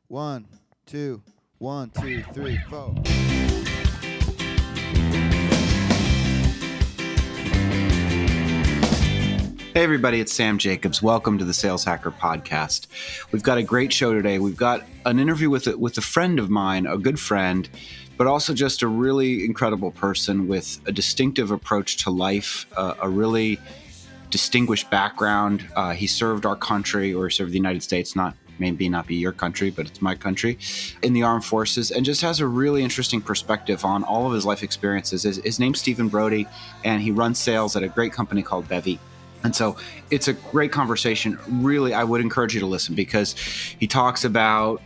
One, two, 1, 2, 3, 4. Hey everybody, it's Sam Jacobs. Welcome to the Sales Hacker Podcast. We've got a great show today. We've got an interview with a friend of mine, a good friend, but also just a really incredible person with a distinctive approach to life, a really distinguished background. He served our country, or served the United States, maybe not be your country, but it's my country, in the armed forces, and just has a really interesting perspective on all of his life experiences. His name's Steven Broudy, and he runs sales at a great company called Bevy. And so it's a great conversation. Really, I would encourage you to listen because he talks about,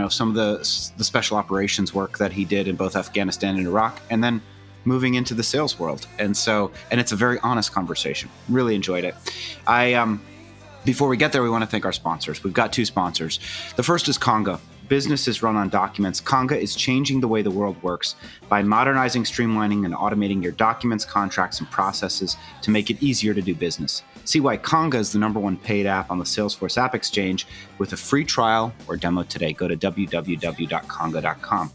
some of the special operations work that he did in both Afghanistan and Iraq, and then moving into the sales world. And it's a very honest conversation. Really enjoyed it. Before we get there, we want to thank our sponsors. We've got two sponsors. The first is Conga. Business is run on documents. Conga is changing the way the world works by modernizing, streamlining, and automating your documents, contracts, and processes to make it easier to do business. See why Conga is the #1 paid app on the Salesforce App Exchange with a free trial or demo today. Go to www.conga.com.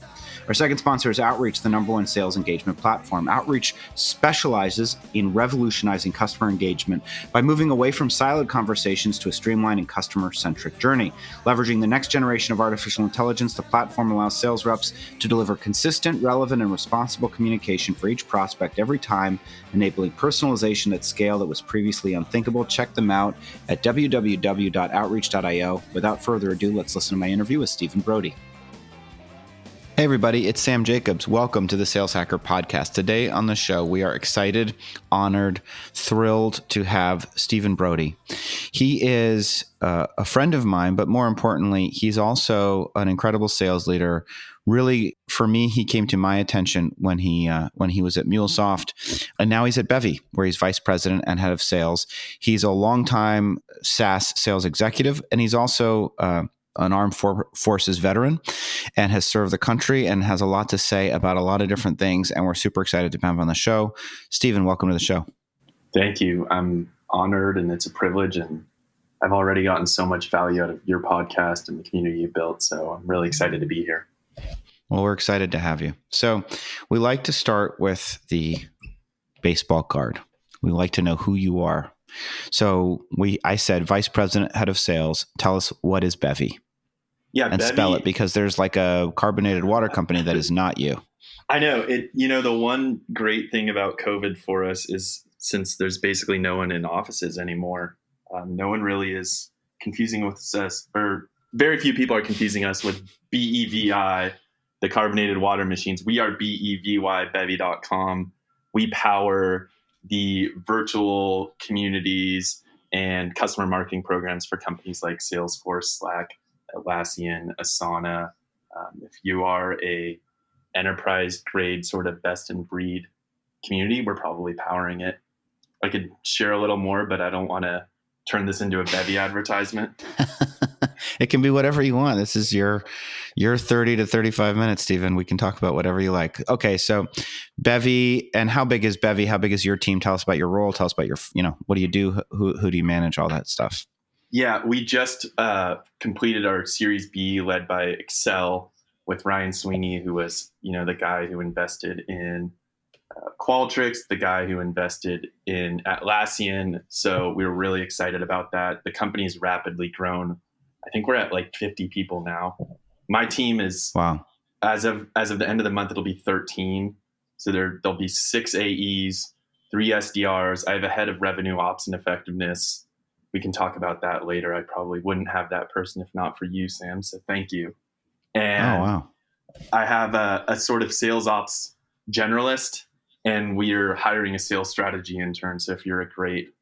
Our second sponsor is Outreach, the #1 sales engagement platform. Outreach specializes in revolutionizing customer engagement by moving away from siloed conversations to a streamlined and customer-centric journey. Leveraging the next generation of artificial intelligence, the platform allows sales reps to deliver consistent, relevant, and responsible communication for each prospect every time, enabling personalization at scale that was previously unthinkable. Check them out at www.outreach.io. Without further ado, let's listen to my interview with Steven Broudy. Hey everybody, it's Sam Jacobs. Welcome to the Sales Hacker Podcast. Today on the show, we are excited, honored, thrilled to have Steven Broudy. He is a friend of mine, but more importantly, he's also an incredible sales leader. Really, for me, he came to my attention when he was at MuleSoft, and now he's at Bevy, where he's vice president and head of sales. He's a longtime SaaS sales executive, and he's also an armed forces veteran and has served the country and has a lot to say about a lot of different things. And we're super excited to have him on the show. Steven, welcome to the show. Thank you. I'm honored and it's a privilege. And I've already gotten so much value out of your podcast and the community you built. So I'm really excited to be here. Well, we're excited to have you. So we like to start with the baseball card. We like to know who you are. So I said, vice president, head of sales. Tell us, what is Bevy? Yeah, and Bevy, spell it, because there's like a carbonated water company that is not you. I know it. The one great thing about COVID for us is, since there's basically no one in offices anymore, no one really is confusing with us, or very few people are confusing us with BEVI, the carbonated water machines. We are BEVY, Bevy.com. We power the virtual communities and customer marketing programs for companies like Salesforce, Slack, Atlassian, Asana. If you are a enterprise grade sort of best in breed community, we're probably powering it. I could share a little more, but I don't want to turn this into a Bevy advertisement. It can be whatever you want. This is your 30 to 35 minutes, Steven. We can talk about whatever you like. Okay, so Bevy, and how big is Bevy? How big is your team? Tell us about your role. Tell us about your, what do you do? Who do you manage? All that stuff. Yeah, we just completed our Series B led by Excel with Ryan Sweeney, who was, the guy who invested in Qualtrics, the guy who invested in Atlassian. So we were really excited about that. The company's rapidly grown. I think we're at like 50 people now. My team is, wow. As of the end of the month, it'll be 13. So there'll be 6 AEs, 3 SDRs. I have a head of revenue ops and effectiveness. We can talk about that later. I probably wouldn't have that person if not for you, Sam. So thank you. And wow. I have a sort of sales ops generalist, and we are hiring a sales strategy intern. So if you're a great,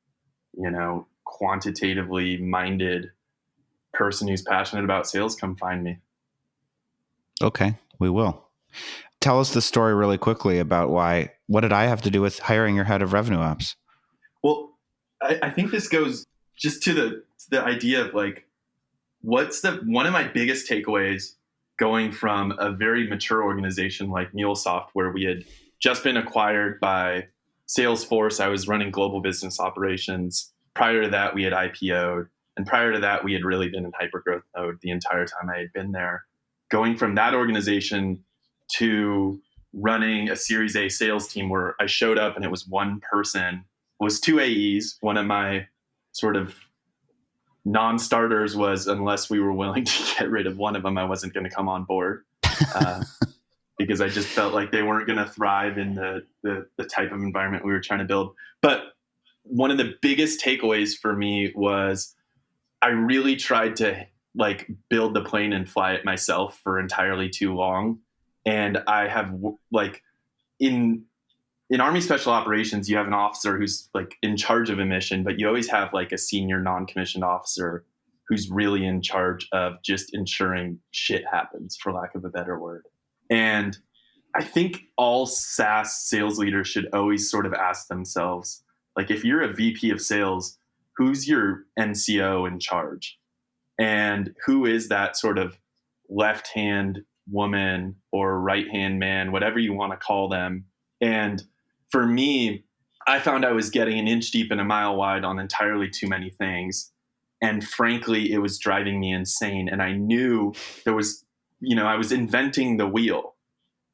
quantitatively minded person who's passionate about sales, come find me. Okay, we will. Tell us the story really quickly about what did I have to do with hiring your head of revenue ops? Well, I think this goes just to the idea of like, what's one of my biggest takeaways going from a very mature organization like MuleSoft, where we had just been acquired by Salesforce. I was running global business operations. Prior to that, we had IPO'd. And prior to that, we had really been in hypergrowth mode the entire time I had been there. going from that organization to running a Series A sales team where I showed up and it was one person, it was two AEs. One of my sort of non-starters was, unless we were willing to get rid of one of them, I wasn't going to come on board. Because I just felt like they weren't going to thrive in the type of environment we were trying to build. But one of the biggest takeaways for me was I really tried to like build the plane and fly it myself for entirely too long. And I have like in Army Special Operations, you have an officer who's like in charge of a mission, but you always have like a senior non-commissioned officer who's really in charge of just ensuring shit happens, for lack of a better word. And I think all SaaS sales leaders should always sort of ask themselves, like, if you're a VP of sales, who's your NCO in charge? And who is that sort of left-hand woman or right-hand man, whatever you want to call them? And for me, I found I was getting an inch deep and a mile wide on entirely too many things. And frankly, it was driving me insane. And I knew there was, I was inventing the wheel.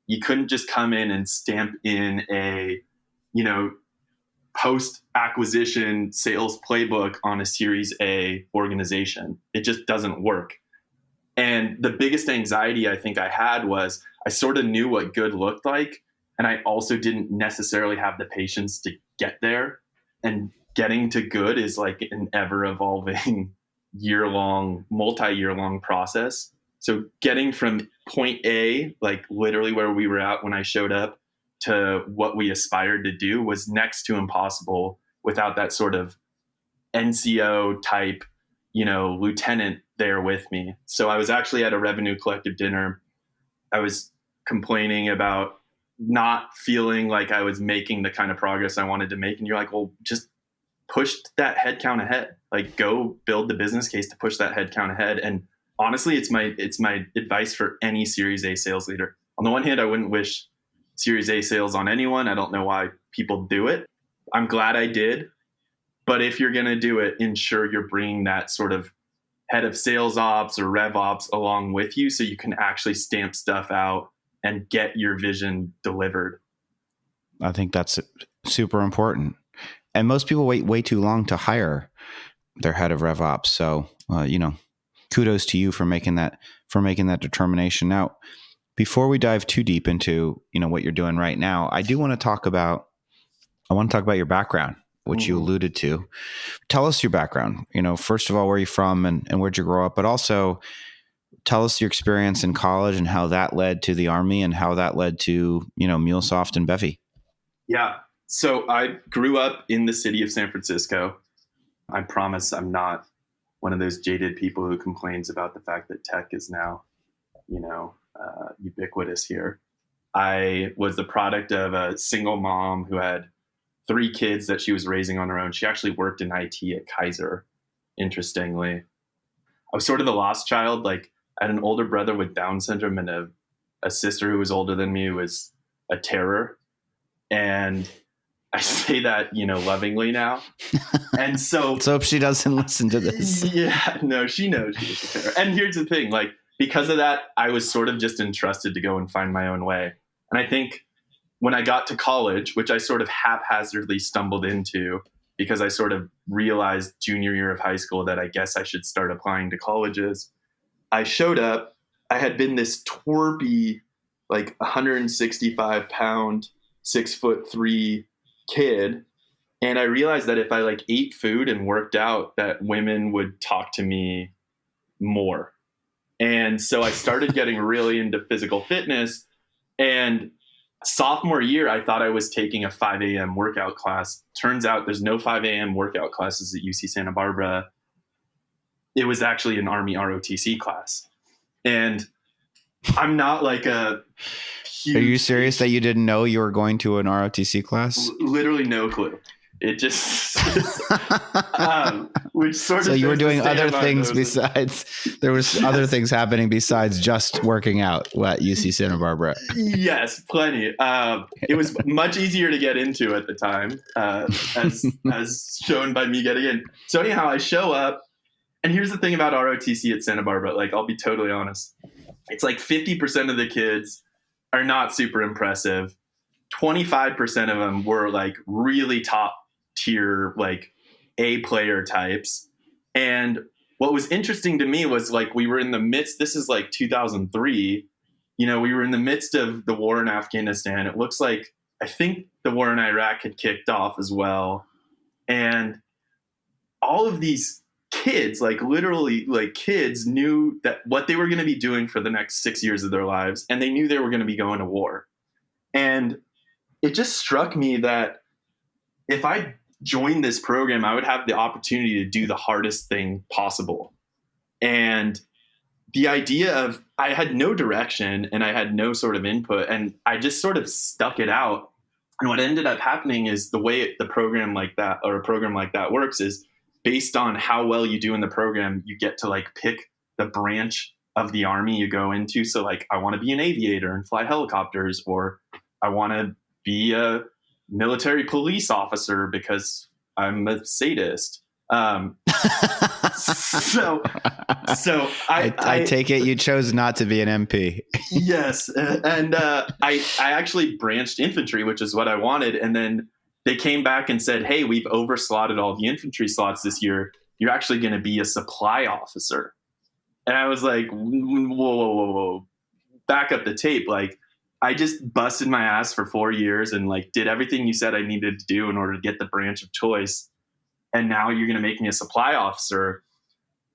You couldn't just come in and stamp in a, post-acquisition sales playbook on a Series A organization. It just doesn't work. And the biggest anxiety I think I had was I sort of knew what good looked like, and I also didn't necessarily have the patience to get there. And getting to good is like an ever-evolving multi-year long process. So getting from point A, like literally where we were at when I showed up, to what we aspired to do was next to impossible without that sort of NCO type, lieutenant there with me. So I was actually at a revenue collective dinner. I was complaining about not feeling like I was making the kind of progress I wanted to make. And you're like, well, just push that headcount ahead. Like, go build the business case to push that headcount ahead. And honestly, it's my advice for any Series A sales leader. On the one hand, I wouldn't wish Series A sales on anyone. I don't know why people do it. I'm glad I did. But if you're going to do it, ensure you're bringing that sort of head of sales ops or rev ops along with you so you can actually stamp stuff out and get your vision delivered. I think that's super important. And most people wait way too long to hire their head of rev ops. So, kudos to you for making that determination. Now, before we dive too deep into, what you're doing right now, I want to talk about your background, which you alluded to. Tell us your background. First of all, where are you from and where'd you grow up? But also tell us your experience in college and how that led to the Army and how that led to, MuleSoft and Bevy. Yeah. So I grew up in the city of San Francisco. I promise I'm not one of those jaded people who complains about the fact that tech is now, ubiquitous here. I was the product of a single mom who had 3 kids that she was raising on her own. She actually worked in IT at Kaiser, interestingly. I was sort of the lost child. Like, I had an older brother with Down syndrome and a sister who was older than me, who was a terror. And I say that, lovingly now. And so let's hope she doesn't listen to this. Yeah, no, she knows she's a terror. And here's the thing, like, because of that, I was sort of just entrusted to go and find my own way. And I think when I got to college, which I sort of haphazardly stumbled into because I sort of realized junior year of high school that I guess I should start applying to colleges, I showed up. I had been this twerpy, like 165 pound, 6'3" kid. And I realized that if I like ate food and worked out, that women would talk to me more. And so I started getting really into physical fitness. And sophomore year, I thought I was taking a 5 a.m. workout class. Turns out there's no 5 a.m. workout classes at UC Santa Barbara. It was actually an Army ROTC class. And I'm not like a huge... Are you serious that you didn't know you were going to an ROTC class? Literally no clue. It just... which sort of... So you were doing other things besides... There was other things happening besides just working out at UC Santa Barbara. Yes, plenty. It was much easier to get into at the time, as shown by me getting in. So anyhow, I show up. And here's the thing about ROTC at Santa Barbara. Like, I'll be totally honest. it's like 50% of the kids are not super impressive. 25% of them were like really top tier, like A player types. And what was interesting to me was like we were in the midst, this is like 2003, we were in the midst of the war in Afghanistan. It looks like, I think the war in Iraq had kicked off as well. And all of these kids, like literally like kids, knew that what they were going to be doing for the next 6 years of their lives. And they knew they were going to be going to war. And it just struck me that if I joined this program, I would have the opportunity to do the hardest thing possible. And the idea of I had no direction and I had no sort of input, and I just sort of stuck it out. And what ended up happening is the way the program like that, or a program like that, works is based on how well you do in the program, you get to like pick the branch of the Army you go into. So like, I want to be an aviator and fly helicopters, or I want to be a military police officer because I'm a sadist. So I take it you chose not to be an MP. Yes. And I actually branched infantry, which is what I wanted. And then they came back and said, hey, we've overslotted all the infantry slots this year. You're actually going to be a supply officer. And I was like, whoa. Back up the tape. Like, I just busted my ass for 4 years and like did everything you said I needed to do in order to get the branch of choice. And now you're going to make me a supply officer.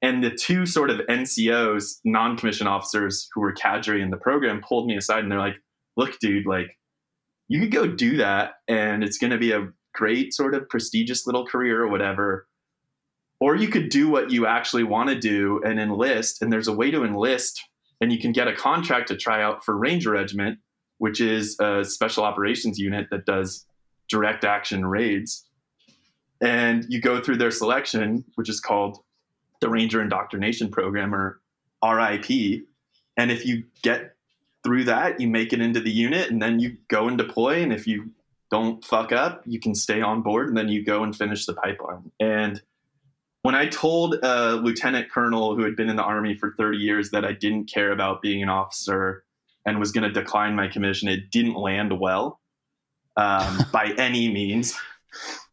And the two sort of NCOs, non-commissioned officers who were cadre in the program, pulled me aside and they're like, look, dude, like you could go do that and it's going to be a great sort of prestigious little career or whatever. Or you could do what you actually want to do and enlist. And there's a way to enlist, and you can get a contract to try out for Ranger Regiment, which is a special operations unit that does direct action raids. And you go through their selection, which is called the Ranger Indoctrination Program, or RIP. And if you get through that, you make it into the unit, and then you go and deploy. And if you don't fuck up, you can stay on board, and then you go and finish the pipeline. And when I told a lieutenant colonel who had been in the Army for 30 years that I didn't care about being an officer and was going to decline my commission, it didn't land well by any means.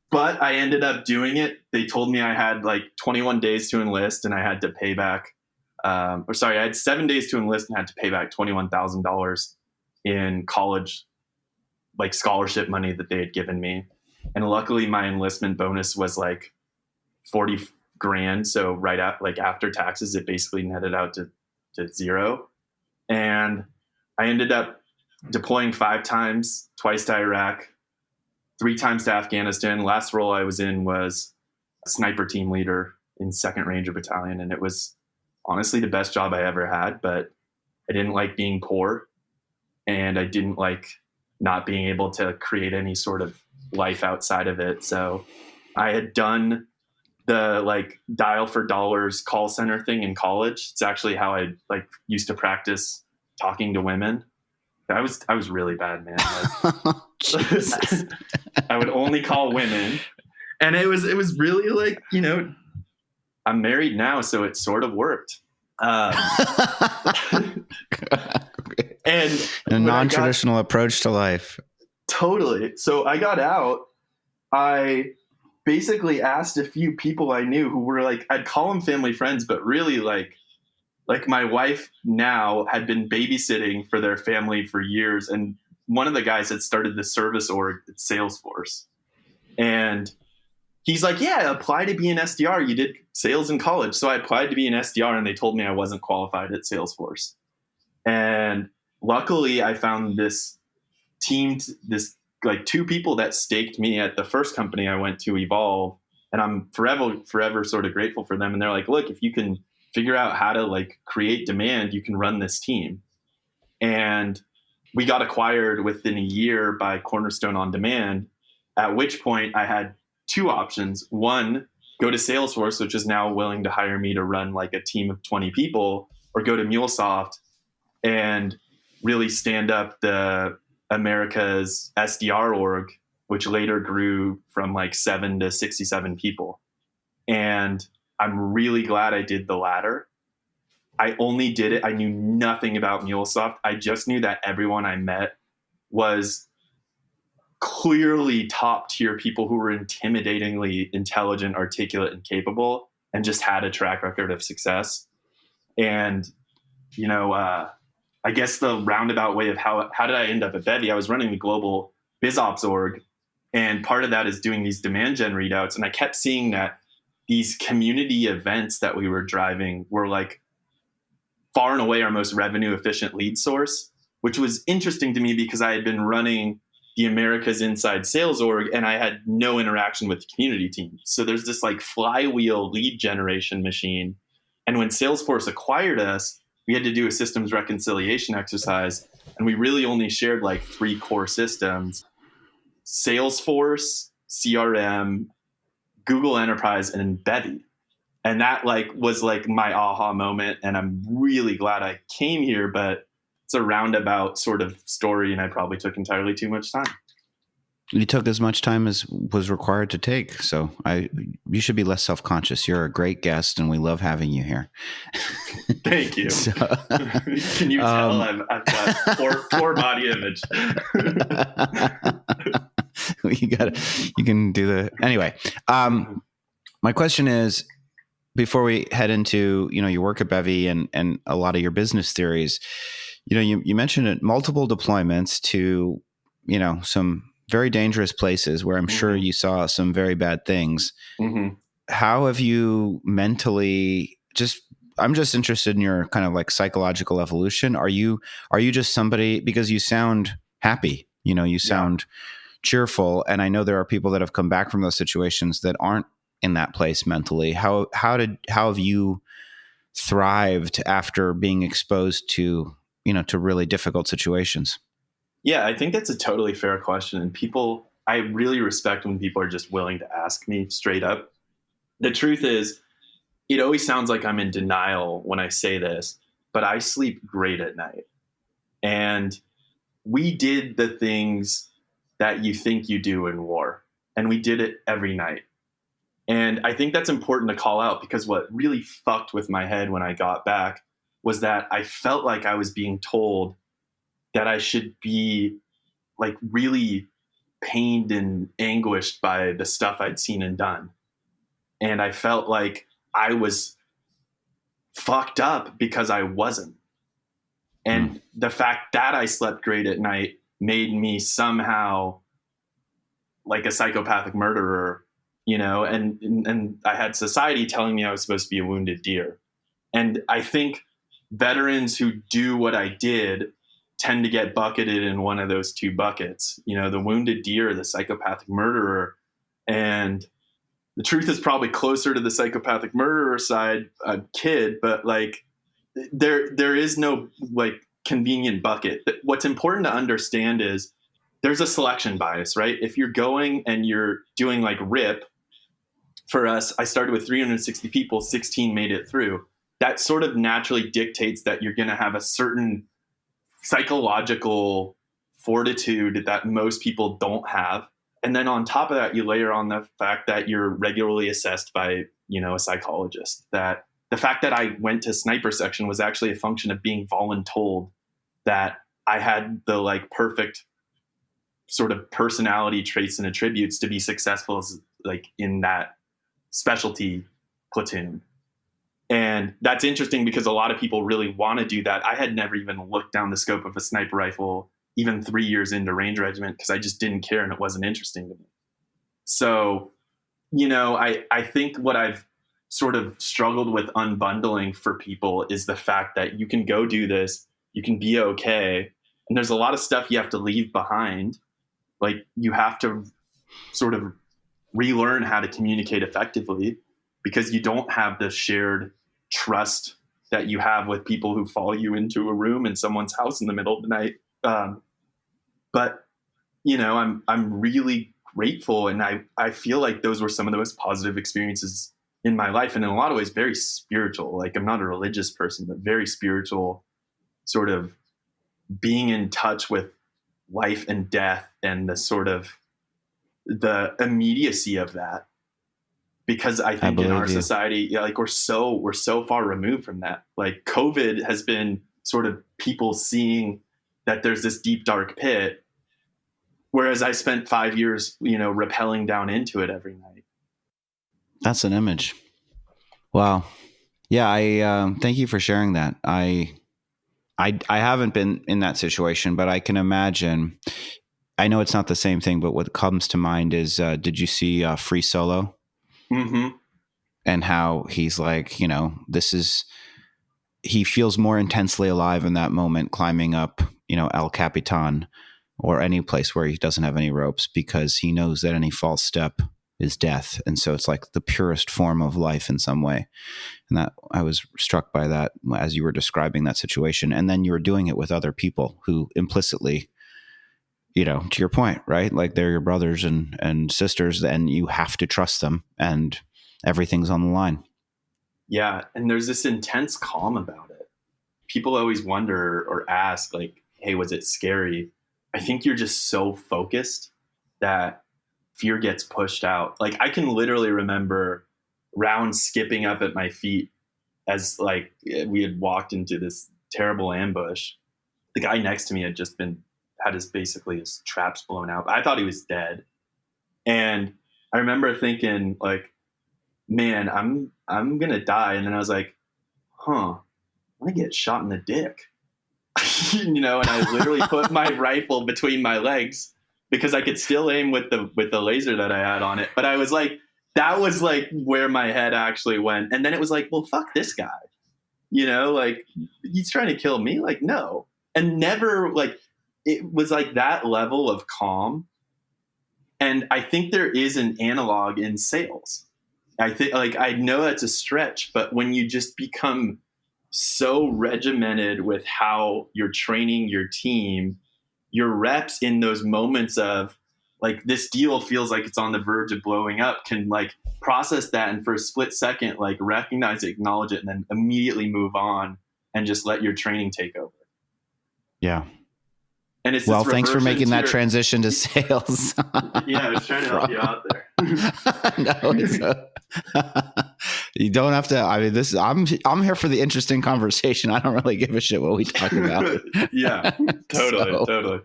But I ended up doing it. They told me I had like 21 days to enlist, and I had to pay back, I had 7 days to enlist and had to pay back $21,000 in college, like scholarship money that they had given me. And luckily my enlistment bonus was like 40 grand. So right at like after taxes, it basically netted out to zero. And I ended up deploying 5 times, twice to Iraq, 3 times to Afghanistan. Last role I was in was a sniper team leader in 2nd Ranger Battalion. And it was honestly the best job I ever had, but I didn't like being poor, and I didn't like not being able to create any sort of life outside of it. So I had done the like dial for dollars call center thing in college. It's actually how I like used to practice talking to women. I was really bad, man. Like, I would only call women, and it was really like, I'm married now, so it sort of worked. And a non-traditional approach to life. Totally. So I got out. I basically asked a few people I knew who were like, I'd call them family friends, but really like my wife now had been babysitting for their family for years. And one of the guys had started the service org at Salesforce. And he's like, yeah, apply to be an SDR. You did sales in college. So I applied to be an SDR, and they told me I wasn't qualified at Salesforce. And luckily I found this team, this like 2 people that staked me at the first company I went to, Evolve. And I'm forever sort of grateful for them. And they're like, look, if you can figure out how to like create demand, you can run this team. And we got acquired within a year by Cornerstone On Demand, at which point I had 2 options. One, go to Salesforce, which is now willing to hire me to run like a team of 20 people, or go to MuleSoft and really stand up the America's SDR org, which later grew from like 7 to 67 people. And I'm really glad I did the latter. I only did it. I knew nothing about MuleSoft. I just knew that everyone I met was clearly top tier people who were intimidatingly intelligent, articulate, and capable, and just had a track record of success. And, I guess the roundabout way of how did I end up at Bevy? I was running the global BizOps org, and part of that is doing these demand gen readouts. And I kept seeing that these community events that we were driving were like far and away our most revenue efficient lead source, which was interesting to me because I had been running the Americas Inside Sales org and I had no interaction with the community team. So there's this like flywheel lead generation machine. And when Salesforce acquired us, we had to do a systems reconciliation exercise. And we really only shared like 3 core systems: Salesforce, CRM, Google Enterprise, and Bevy. And that like was like my aha moment. And I'm really glad I came here, but it's a roundabout sort of story. And I probably took entirely too much time. You took as much time as was required to take. So you should be less self-conscious. You're a great guest and we love having you here. Thank you. So, can you tell I've got poor body image? You can do anyway. My question is, before we head into, your work at Bevy and a lot of your business theories, you mentioned it, multiple deployments to, some very dangerous places where I'm sure you saw some very bad things. Mm-hmm. How have you mentally I'm just interested in your kind of like psychological evolution. Are you just somebody, because you sound happy, you sound cheerful. And I know there are people that have come back from those situations that aren't in that place mentally. How have you thrived after being exposed to, to really difficult situations? Yeah, I think that's a totally fair question. And I really respect when people are just willing to ask me straight up. The truth is, it always sounds like I'm in denial when I say this, but I sleep great at night. And we did the things that you think you do in war, and we did it every night. And I think that's important to call out, because what really fucked with my head when I got back was that I felt like I was being told that I should be like really pained and anguished by the stuff I'd seen and done. And I felt like I was fucked up because I wasn't. And the fact that I slept great at night made me somehow like a psychopathic murderer, and I had society telling me I was supposed to be a wounded deer. And I think veterans who do what I did tend to get bucketed in one of those 2 buckets, the wounded deer, the psychopathic murderer. And the truth is probably closer to the psychopathic murderer side, kid, but like there is no like convenient bucket. What's important to understand is there's a selection bias, right? If you're going and you're doing like RIP, for us, I started with 360 people, 16 made it through. That sort of naturally dictates that you're going to have a certain psychological fortitude that most people don't have. And then on top of that, you layer on the fact that you're regularly assessed by, a psychologist. That the fact that I went to sniper section was actually a function of being voluntold that I had the like perfect sort of personality traits and attributes to be successful as like in that specialty platoon. And that's interesting because a lot of people really want to do that. I had never even looked down the scope of a sniper rifle even 3 years into range regiment because I just didn't care and it wasn't interesting to me. So, I think what I've sort of struggled with unbundling for people is the fact that you can go do this, you can be okay, and there's a lot of stuff you have to leave behind. Like you have to sort of relearn how to communicate effectively because you don't have the shared trust that you have with people who follow you into a room in someone's house in the middle of the night. But I'm really grateful, and I feel like those were some of the most positive experiences in my life, and in a lot of ways very spiritual. Like I'm not a religious person, but very spiritual, sort of being in touch with life and death and the sort of the immediacy of that. because I think in our believe you. society, like we're so far removed from that. Like COVID has been sort of people seeing that there's this deep, dark pit. Whereas I spent 5 years, rappelling down into it every night. That's an image. Wow. Yeah. I thank you for sharing that. I haven't been in that situation, but I can imagine. I know it's not the same thing, but what comes to mind is, did you see Free Solo? Mm-hmm. And how he's like, he feels more intensely alive in that moment, climbing up, El Capitan or any place where he doesn't have any ropes, because he knows that any false step is death. And so it's like the purest form of life in some way. And that I was struck by that as you were describing that situation. And then you were doing it with other people who implicitly, to your point, right? Like they're your brothers and sisters, and you have to trust them, and everything's on the line. Yeah. And there's this intense calm about it. People always wonder or ask, like, hey, was it scary? I think you're just so focused that fear gets pushed out. Like I can literally remember rounds skipping up at my feet as like we had walked into this terrible ambush. The guy next to me had just had his traps blown out. I thought he was dead. And I remember thinking like, man, I'm going to die. And then I was like, I'm going to get shot in the dick. And I literally put my rifle between my legs because I could still aim with the laser that I had on it. But I was like, that was like where my head actually went. And then it was like, well, fuck this guy. Like he's trying to kill me. Like, no. And never like, it was like that level of calm. And I think there is an analog in sales. I think like, I know that's a stretch, but when you just become so regimented with how you're training your team, your reps in those moments of like, this deal feels like it's on the verge of blowing up, can like process that and for a split second, like recognize it, acknowledge it, and then immediately move on and just let your training take over. Yeah. And it's well, thanks for making that transition to sales. Yeah, I was trying to help you out there. No, you don't have to. I mean, I'm here for the interesting conversation. I don't really give a shit what we talk about. Yeah, totally.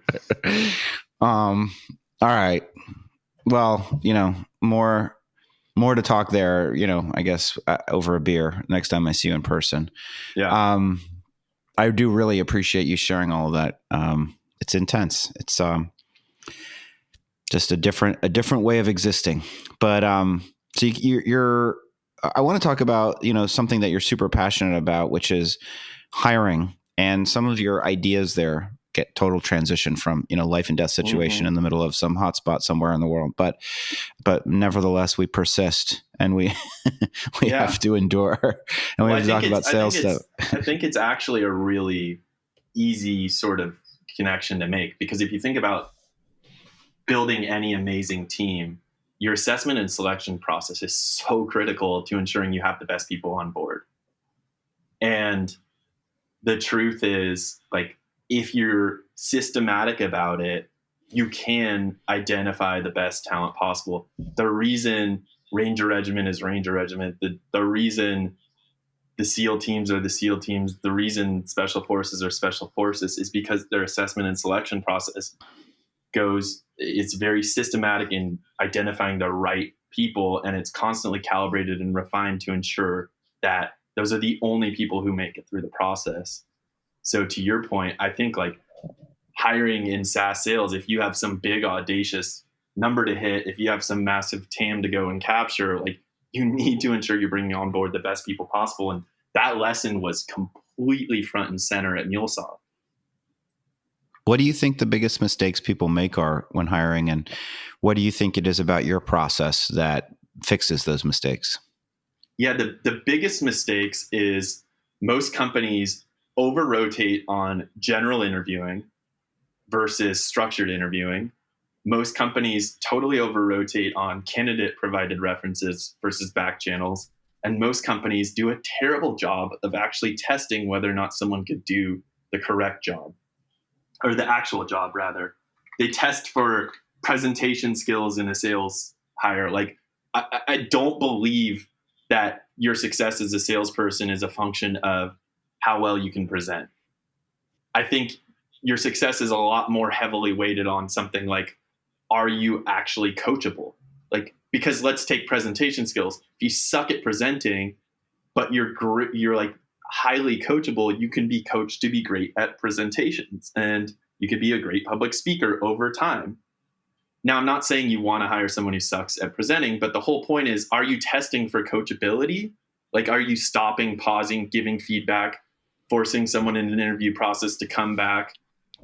All right. Well, more to talk there. I guess over a beer next time I see you in person. Yeah. I do really appreciate you sharing all of that. It's intense. It's just a different way of existing. But so you're I want to talk about something that you're super passionate about, which is hiring, and some of your ideas there get total transition from life and death situation in the middle of some hotspot somewhere in the world. But nevertheless, we persist and we have to endure, and we have to talk about sales stuff. I think it's actually a really easy sort of connection to make, because if you think about building any amazing team, your assessment and selection process is so critical to ensuring you have the best people on board. And the truth is, like, if you're systematic about it, you can identify the best talent possible. The reason Ranger Regiment is Ranger Regiment, the reason the SEAL teams are the SEAL teams, the reason Special Forces are Special Forces is because their assessment and selection process it's very systematic in identifying the right people, and it's constantly calibrated and refined to ensure that those are the only people who make it through the process. So to your point, I think like hiring in SaaS sales, if you have some big audacious number to hit, if you have some massive TAM to go and capture, like you need to ensure you're bringing on board the best people possible. And that lesson was completely front and center at MuleSoft. What do you think the biggest mistakes people make are when hiring, and what do you think it is about your process that fixes those mistakes? Yeah, the biggest mistakes is most companies over-rotate on general interviewing versus structured interviewing. Most companies totally over-rotate on candidate-provided references versus back channels. And most companies do a terrible job of actually testing whether or not someone could do the correct job, or the actual job, rather. They test for presentation skills in a sales hire. Like, I don't believe that your success as a salesperson is a function of how well you can present. I think your success is a lot more heavily weighted on something like, are you actually coachable? Like, because let's take presentation skills. If you suck at presenting, but you're like highly coachable, you can be coached to be great at presentations, and you could be a great public speaker over time. Now, I'm not saying you want to hire someone who sucks at presenting, but the whole point is, are you testing for coachability? Like, are you stopping, pausing, giving feedback, forcing someone in an interview process to come back,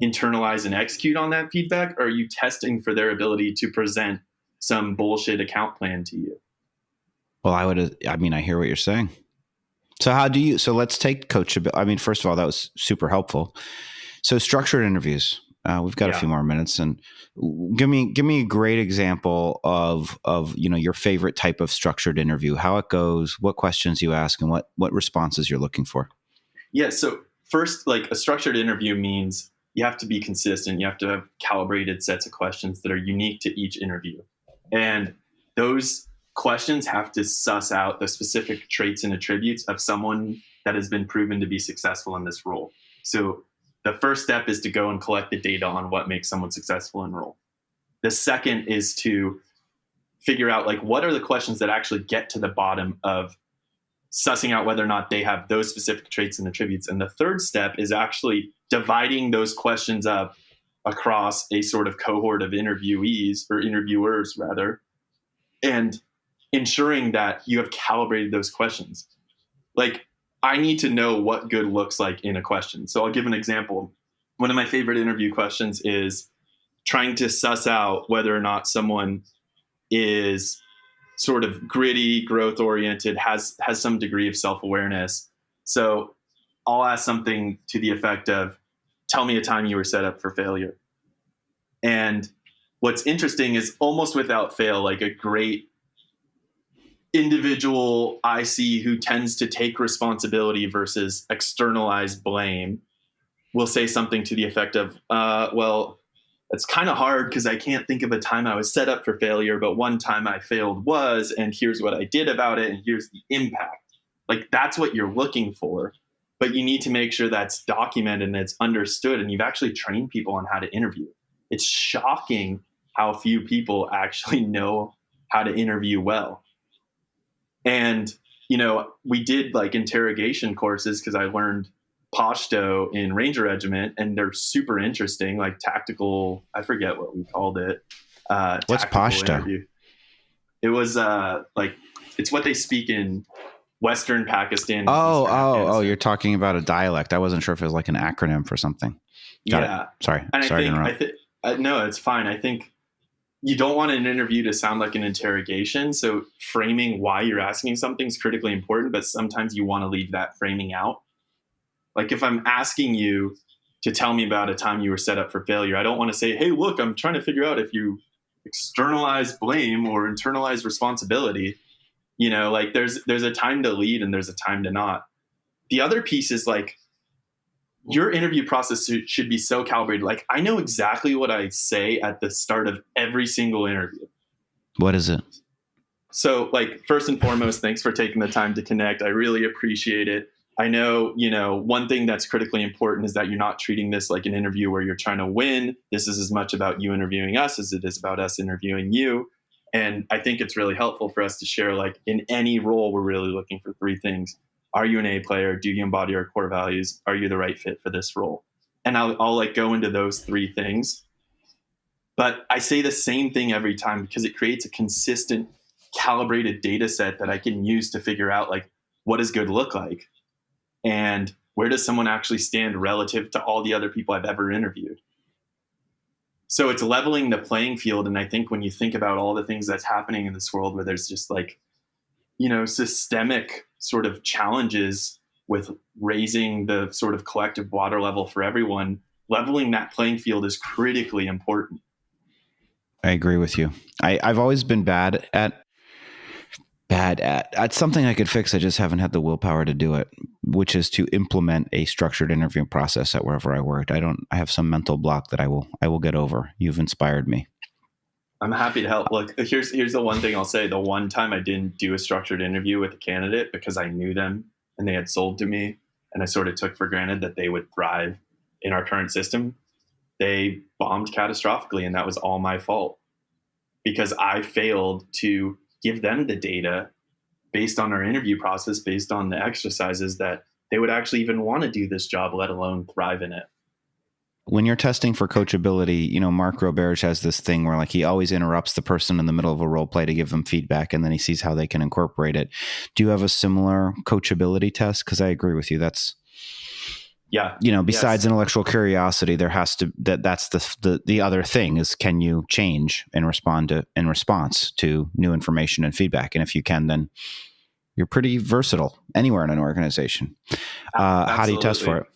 internalize and execute on that feedback? Or are you testing for their ability to present some bullshit account plan to you? Well, I hear what you're saying. So let's take coachability. I mean, first of all, that was super helpful. So structured interviews, we've got a few more minutes, and give me a great example of your favorite type of structured interview, how it goes, what questions you ask, and what responses you're looking for. Yeah. So first, like, a structured interview means you have to be consistent. You have to have calibrated sets of questions that are unique to each interview. And those questions have to suss out the specific traits and attributes of someone that has been proven to be successful in this role. So the first step is to go and collect the data on what makes someone successful in role. The second is to figure out, like, what are the questions that actually get to the bottom of sussing out whether or not they have those specific traits and attributes. And the third step is actually dividing those questions up across a sort of cohort of interviewees, or interviewers rather, and ensuring that you have calibrated those questions. Like, I need to know what good looks like in a question. So I'll give an example. One of my favorite interview questions is trying to suss out whether or not someone is sort of gritty, growth oriented, has some degree of self-awareness. So I'll ask something to the effect of, tell me a time you were set up for failure. And what's interesting is, almost without fail, like, a great individual I see who tends to take responsibility versus externalize blame will say something to the effect of, well, it's kind of hard because I can't think of a time I was set up for failure, but one time I failed was, and here's what I did about it, and here's the impact. Like, that's what you're looking for, but you need to make sure that's documented and it's understood, and you've actually trained people on how to interview. It's shocking how few people actually know how to interview well. And, we did like interrogation courses because I learned Pashto in Ranger Regiment, and they're super interesting, like tactical, I forget what we called it. What's Pashto? Interview. It was it's what they speak in Western Pakistan. Oh, you're talking about a dialect. I wasn't sure if it was like an acronym for something. Got it. Sorry. And Sorry to interrupt. No, it's fine. I think you don't want an interview to sound like an interrogation. So framing why you're asking something is critically important, but sometimes you want to leave that framing out. Like, if I'm asking you to tell me about a time you were set up for failure, I don't want to say, hey, look, I'm trying to figure out if you externalize blame or internalize responsibility. Like, there's a time to lead and there's a time to not. The other piece is, like, your interview process should be so calibrated. Like, I know exactly what I say at the start of every single interview. What is it? So, like, first and foremost, thanks for taking the time to connect. I really appreciate it. I know, one thing that's critically important is that you're not treating this like an interview where you're trying to win. This is as much about you interviewing us as it is about us interviewing you. And I think it's really helpful for us to share, like, in any role, we're really looking for three things. Are you an A player? Do you embody our core values? Are you the right fit for this role? And I'll like go into those three things. But I say the same thing every time because it creates a consistent, calibrated data set that I can use to figure out, like, what does good look like? And where does someone actually stand relative to all the other people I've ever interviewed? So it's leveling the playing field. And I think when you think about all the things that's happening in this world where there's just, like, systemic sort of challenges with raising the sort of collective water level for everyone, leveling that playing field is critically important. I agree with you. I've always been bad at something I could fix. I just haven't had the willpower to do it, which is to implement a structured interview process at wherever I worked. I have some mental block that I will get over. You've inspired me. I'm happy to help. Look, here's the one thing I'll say. The one time I didn't do a structured interview with a candidate because I knew them and they had sold to me, and I sort of took for granted that they would thrive in our current system, they bombed catastrophically, and that was all my fault because I failed to give them the data based on our interview process, based on the exercises that they would actually even want to do this job, let alone thrive in it. When you're testing for coachability, you know, Mark Roberge has this thing where like he always interrupts the person in the middle of a role play to give them feedback, and then he sees how they can incorporate it. Do you have a similar coachability test? Because I agree with you. That's, yeah, you know, besides intellectual curiosity, there has to that's the other thing is, can you change and in response to new information and feedback? And if you can, then you're pretty versatile anywhere in an organization. How do you test for it?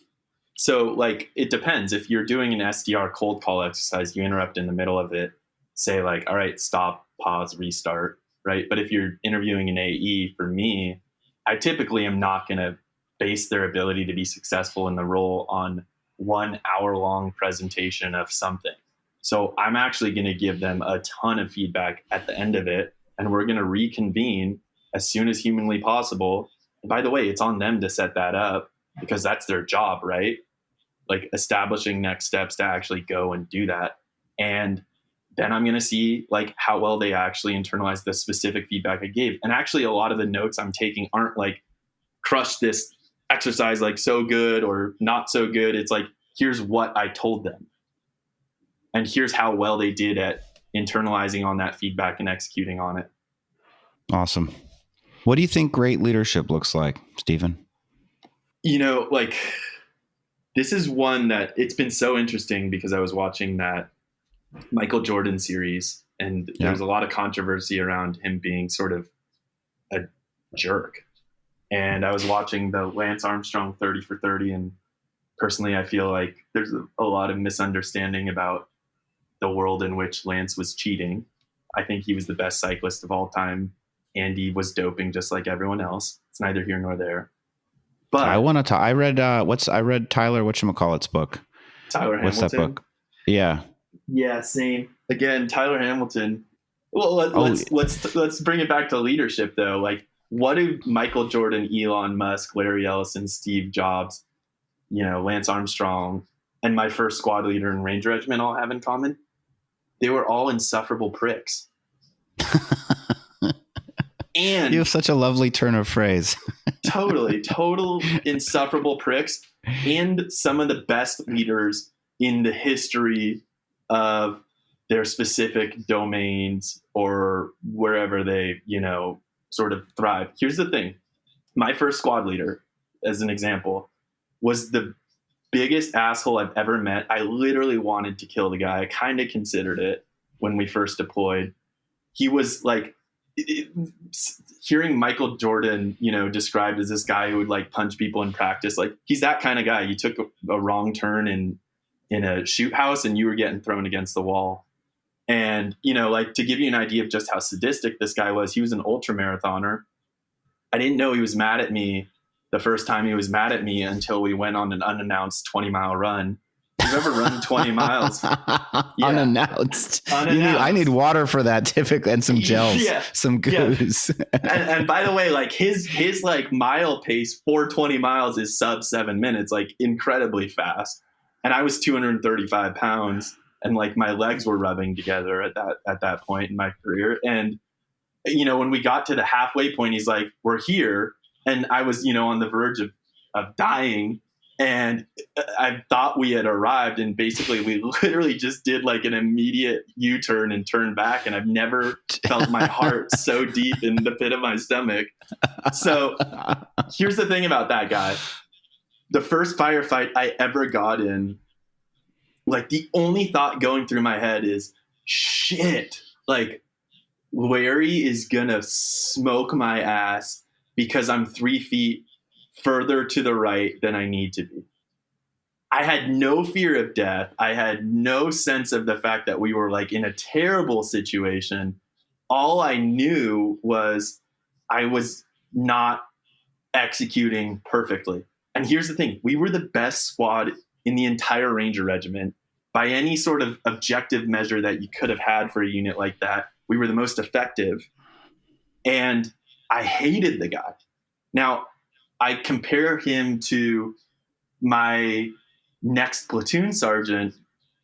So like, it depends. If you're doing an SDR cold call exercise, you interrupt in the middle of it, say like, all right, stop, pause, restart, right? But if you're interviewing an AE, for me, I typically am not going to base their ability to be successful in the role on 1 hour long presentation of something. So I'm actually going to give them a ton of feedback at the end of it, and we're going to reconvene as soon as humanly possible. And by the way, it's on them to set that up because that's their job, right? Like establishing next steps to actually go and do that. And then I'm going to see like how well they actually internalize the specific feedback I gave. And actually a lot of the notes I'm taking aren't like crush this exercise like so good or not so good. It's like, here's what I told them. And here's how well they did at internalizing on that feedback and executing on it. Awesome. What do you think great leadership looks like, Steven? You know, like, this is one that it's been so interesting because I was watching that Michael Jordan series, and there's a lot of controversy around him being sort of a jerk. And I was watching the Lance Armstrong 30 for 30, and personally, I feel like there's a lot of misunderstanding about the world in which Lance was cheating. I think he was the best cyclist of all time. Andy was doping just like everyone else. It's neither here nor there. But I want to I read Tyler whatchamacallit's book. Tyler Hamilton. What's that book? Yeah. Yeah, same. Again, Tyler Hamilton. Well, let's bring it back to leadership though. Like, what do Michael Jordan, Elon Musk, Larry Ellison, Steve Jobs, you know, Lance Armstrong, and my first squad leader in Ranger Regiment all have in common? They were all insufferable pricks. And you have such a lovely turn of phrase. total insufferable pricks, and some of the best leaders in the history of their specific domains or wherever they, you know, sort of thrive. Here's the thing. My first squad leader, as an example, was the biggest asshole I've ever met. I literally wanted to kill the guy. I kind of considered it when we first deployed. He was like, hearing Michael Jordan, you know, described as this guy who would like punch people in practice, like he's that kind of guy. You took a wrong turn in a shoot house and you were getting thrown against the wall. And, you know, like, to give you an idea of just how sadistic this guy was, he was an ultra marathoner. I didn't know he was mad at me the first time he was mad at me until we went on an unannounced 20-mile run. You've ever run 20 miles? Yeah. Unannounced. I need water for that typically, and some gels, some goose. Yeah. And by the way, like his like mile pace for 20 miles is sub 7 minutes, like incredibly fast. And I was 235 pounds, and like my legs were rubbing together at that point in my career. And, you know, when we got to the halfway point, he's like, we're here. And I was, you know, on the verge of dying. And I thought we had arrived, and basically we literally just did like an immediate U-turn and turned back. And I've never felt my heart so deep in the pit of my stomach. So here's the thing about that guy. The first firefight I ever got in, like the only thought going through my head is, shit, like Larry is gonna smoke my ass because I'm 3 feet further to the right than I need to be. I had no fear of death. I had no sense of the fact that we were like in a terrible situation. All I knew was I was not executing perfectly. And here's the thing. We were the best squad in the entire Ranger Regiment by any sort of objective measure that you could have had for a unit like that, we were the most effective. And I hated the guy. Now, I compare him to my next platoon sergeant,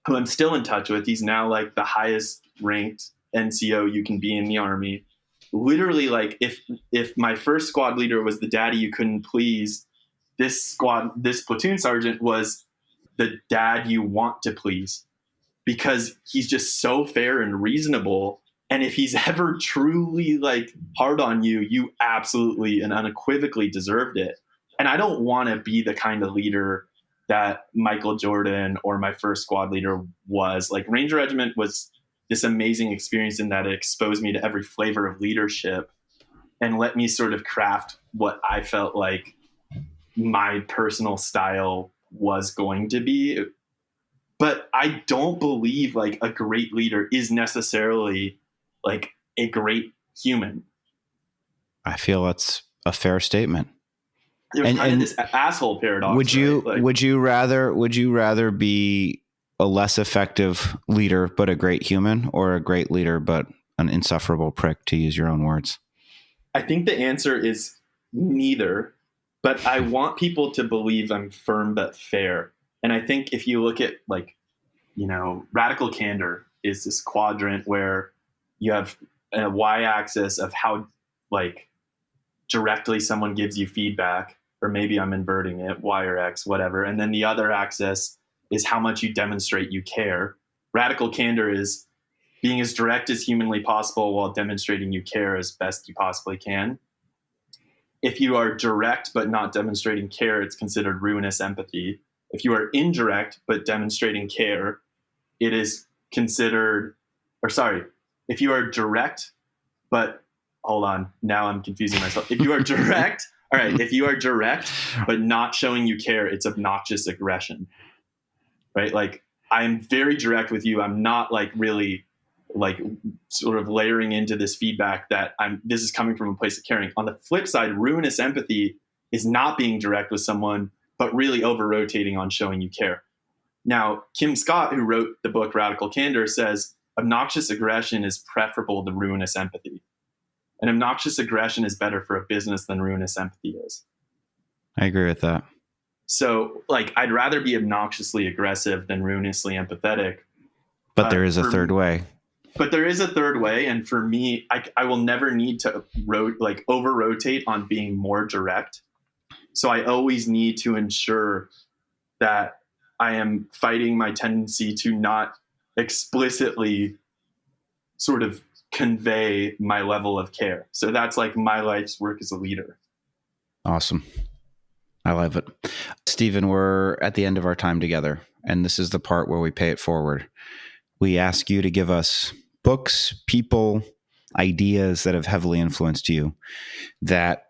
who I'm still in touch with. He's now like the highest ranked NCO you can be in the Army. Literally, like if my first squad leader was the daddy you couldn't please, this platoon sergeant was the dad you want to please, because he's just so fair and reasonable. And if he's ever truly like hard on you, you absolutely and unequivocally deserved it. And I don't want to be the kind of leader that Michael Jordan or my first squad leader was. Like, Ranger Regiment was this amazing experience in that it exposed me to every flavor of leadership and let me sort of craft what I felt like my personal style was going to be. But I don't believe like a great leader is necessarily like a great human. I feel that's a fair statement. There's kind of this asshole paradox. Would you right? would you rather be a less effective leader but a great human, or a great leader but an insufferable prick, to use your own words? I think the answer is neither, but I want people to believe I'm firm but fair. And I think if you look at like, radical candor is this quadrant where you have a y-axis of how like directly someone gives you feedback, or maybe I'm inverting it, y or x, whatever. And then the other axis is how much you demonstrate you care. Radical candor is being as direct as humanly possible while demonstrating you care as best you possibly can. If you are direct but not demonstrating care, it's considered ruinous empathy. If you are indirect but demonstrating care, it is considered, if you are direct, but hold on, now I'm confusing myself. If you are direct, all right, if you are direct but not showing you care, it's obnoxious aggression, right? Like, I'm very direct with you. I'm not like really like sort of layering into this feedback that this is coming from a place of caring. On the flip side, ruinous empathy is not being direct with someone, but really over-rotating on showing you care. Now, Kim Scott, who wrote the book Radical Candor, says obnoxious aggression is preferable to ruinous empathy. And obnoxious aggression is better for a business than ruinous empathy is. I agree with that. So, like, I'd rather be obnoxiously aggressive than ruinously empathetic. But there is a third way. But there is a third way. And for me, I will never need to over-rotate on being more direct. So I always need to ensure that I am fighting my tendency to not explicitly sort of convey my level of care. So that's like my life's work as a leader. Awesome. I love it. Steven, we're at the end of our time together, and this is the part where we pay it forward. We ask you to give us books, people, ideas that have heavily influenced you that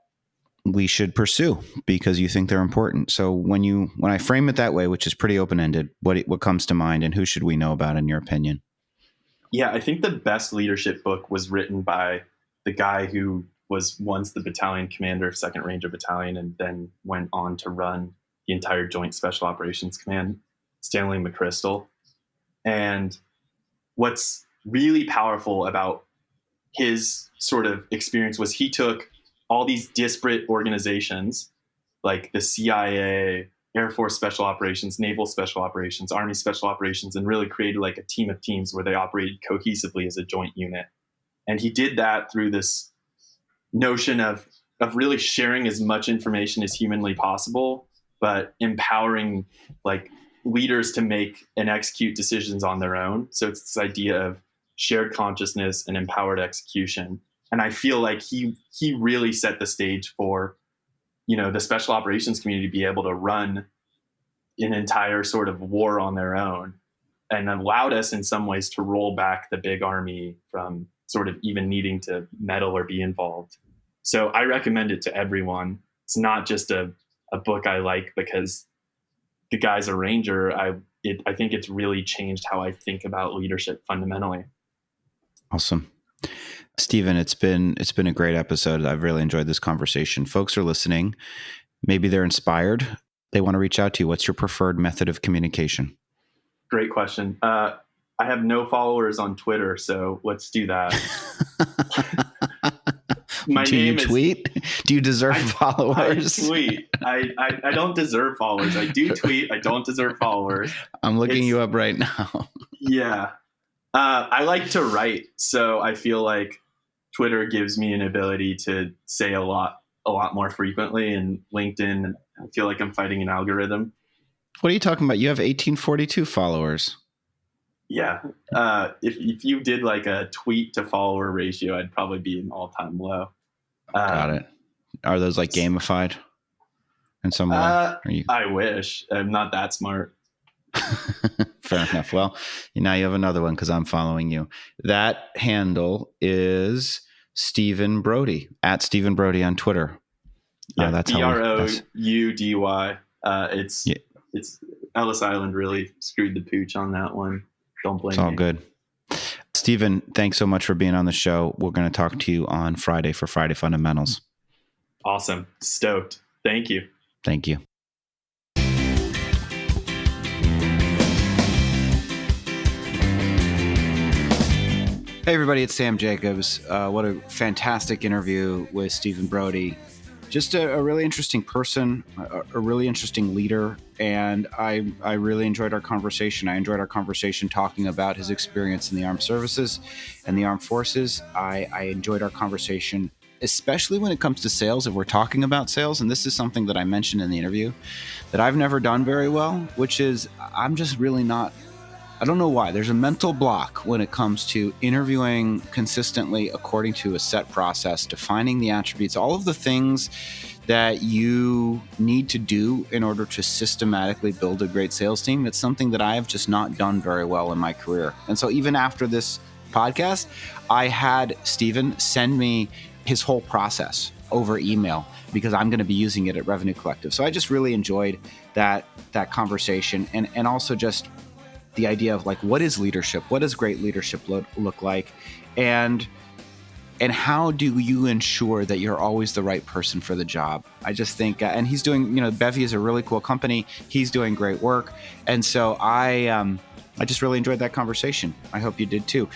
we should pursue because you think they're important. So when I frame it that way, which is pretty open-ended, what comes to mind, and who should we know about in your opinion? Yeah, I think the best leadership book was written by the guy who was once the battalion commander of 2nd Ranger Battalion and then went on to run the entire Joint Special Operations Command, Stanley McChrystal. And what's really powerful about his sort of experience was he took all these disparate organizations like the CIA, Air Force Special Operations, Naval Special Operations, Army Special Operations, and really created like a team of teams where they operated cohesively as a joint unit. And he did that through this notion of really sharing as much information as humanly possible, but empowering like leaders to make and execute decisions on their own. So it's this idea of shared consciousness and empowered execution. And I feel like he really set the stage for, the special operations community to be able to run an entire sort of war on their own, and allowed us in some ways to roll back the big army from sort of even needing to meddle or be involved. So I recommend it to everyone. It's not just a book I like because the guy's a Ranger. I think it's really changed how I think about leadership fundamentally. Awesome. Steven, it's been a great episode. I've really enjoyed this conversation. Folks are listening. Maybe they're inspired. They want to reach out to you. What's your preferred method of communication? Great question. I have no followers on Twitter, so let's do that. Do you tweet? Do you deserve followers? I tweet. I don't deserve followers. I do tweet. I don't deserve followers. I'm looking you up right now. Yeah. I like to write, so I feel like Twitter gives me an ability to say a lot more frequently, and LinkedIn, I feel like I'm fighting an algorithm. What are you talking about? You have 1842 followers. Yeah. If you did like a tweet to follower ratio, I'd probably be an all-time low. Got it. Are those like gamified in some way? I wish. I'm not that smart. Fair enough. Well, now you have another one because I'm following you. That handle is Steven Broudy, at Steven Broudy on Twitter. Yeah, that's Broudy. It's Ellis Island really screwed the pooch on that one. Don't blame me. It's all good. Steven, thanks so much for being on the show. We're going to talk to you on Friday for Friday Fundamentals. Awesome. Stoked. Thank you. Thank you. Hey everybody, it's Sam Jacobs. What a fantastic interview with Steven Broudy. Just a really interesting person, a really interesting leader, and I really enjoyed our conversation. I enjoyed our conversation talking about his experience in the armed services and the armed forces. I enjoyed our conversation, especially when it comes to sales, if we're talking about sales, and this is something that I mentioned in the interview that I've never done very well, which is I'm just really not, I don't know why. There's a mental block when it comes to interviewing consistently according to a set process, defining the attributes, all of the things that you need to do in order to systematically build a great sales team. It's something that I have just not done very well in my career. And so even after this podcast, I had Steven send me his whole process over email because I'm going to be using it at Revenue Collective. So I just really enjoyed that conversation, and also just the idea of like, what is leadership? What does great leadership look like? And how do you ensure that you're always the right person for the job? I just think, and he's doing, Bevy is a really cool company. He's doing great work. And so I just really enjoyed that conversation. I hope you did too.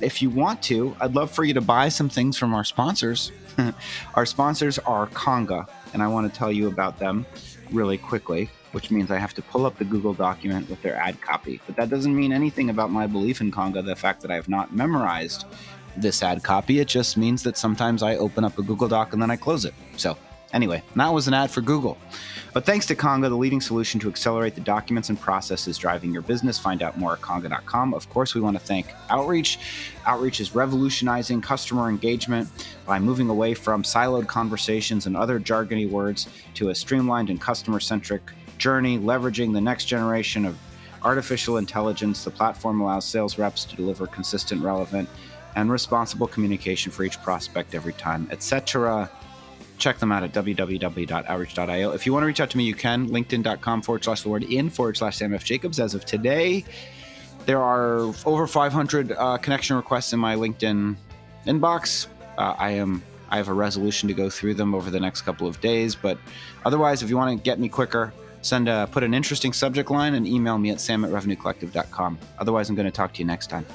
If you want to, I'd love for you to buy some things from our sponsors. Our sponsors are Conga, and I want to tell you about them really quickly, which means I have to pull up the Google document with their ad copy. But that doesn't mean anything about my belief in Conga, the fact that I have not memorized this ad copy. It just means that sometimes I open up a Google Doc and then I close it. So anyway, that was an ad for Google. But thanks to Conga, the leading solution to accelerate the documents and processes driving your business. Find out more at conga.com. Of course, we want to thank Outreach. Outreach is revolutionizing customer engagement by moving away from siloed conversations and other jargony words to a streamlined and customer-centric journey, leveraging the next generation of artificial intelligence. The platform allows sales reps to deliver consistent, relevant, and responsible communication for each prospect every time, etc. Check them out at www.outreach.io. If you want to reach out to me, you can. LinkedIn.com/in/Sam F. Jacobs. As of today, there are over 500 connection requests in my LinkedIn inbox. I have a resolution to go through them over the next couple of days. But otherwise, if you want to get me quicker, put an interesting subject line and email me at sam@revenuecollective.com. Otherwise, I'm going to talk to you next time.